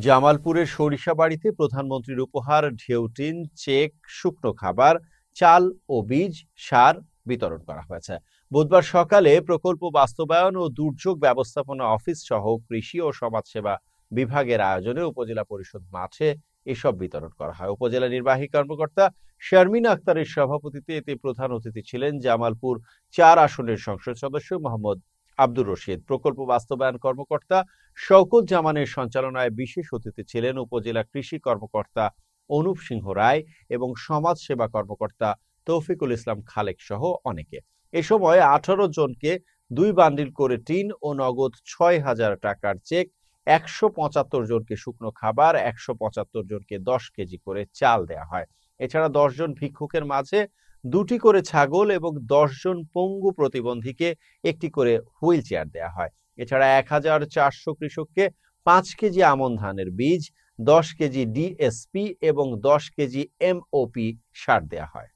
জামালপুরের সরিষাবাড়ীতে প্রধানমন্ত্রীর উপহার ঢেউটিন, চেক, শুকনো খাবার, চাল ও বীজ, সার বিতরণ করা হয়েছে। বুধবার সকালে প্রকল্প বাস্তবায়ন ও দুর্যোগ ব্যবস্থাপনা অফিস সহ কৃষি ও সমাজসেবা বিভাগের আয়োজনে উপজেলা পরিষদ মাঠে এসব বিতরণ করা হয়। উপজেলা নির্বাহী কর্মকর্তা শারমিন আক্তারের সভাপতিত্বে এতে প্রধান অতিথি ছিলেন জামালপুর ৪ আসনের সংসদ সদস্য মোহাম্মদ আব্দুর রশিদ। প্রকল্প বাস্তবায়ন কর্মকর্তা শওকত জামানের সঞ্চালনায় বিশেষ অতিথি ছিলেন উপজেলা কৃষি কর্মকর্তা অনুপ সিংহ রায় এবং সমাজ সেবা কর্মকর্তা তৌফিকুল ইসলাম খালেক সহ অনেকে। এ সময় ১৮ জনকে ২ বান্ডিল করে টিন ও নগদ ৬,০০০ টাকার চেক, ১৭৫ জনকে শুকনো খাবার, ১৭৫ জনকে ১০ কেজি করে চাল দেয়া হয়। এছাড়া ১০ জন ভিক্ষুকের মাঝে ২টি করে ছাগল এবং ১০ জন পঙ্গু প্রতিবন্ধীকে একটি করে হুইল চেয়ার দেয়া হয়। এছাড়া ১,৪০০ কৃষককে ৫ কেজি আমন ধানের বীজ, ১০ কেজি ডিএসপি এবং ১০ কেজি এমওপি সার দেয়া হয়।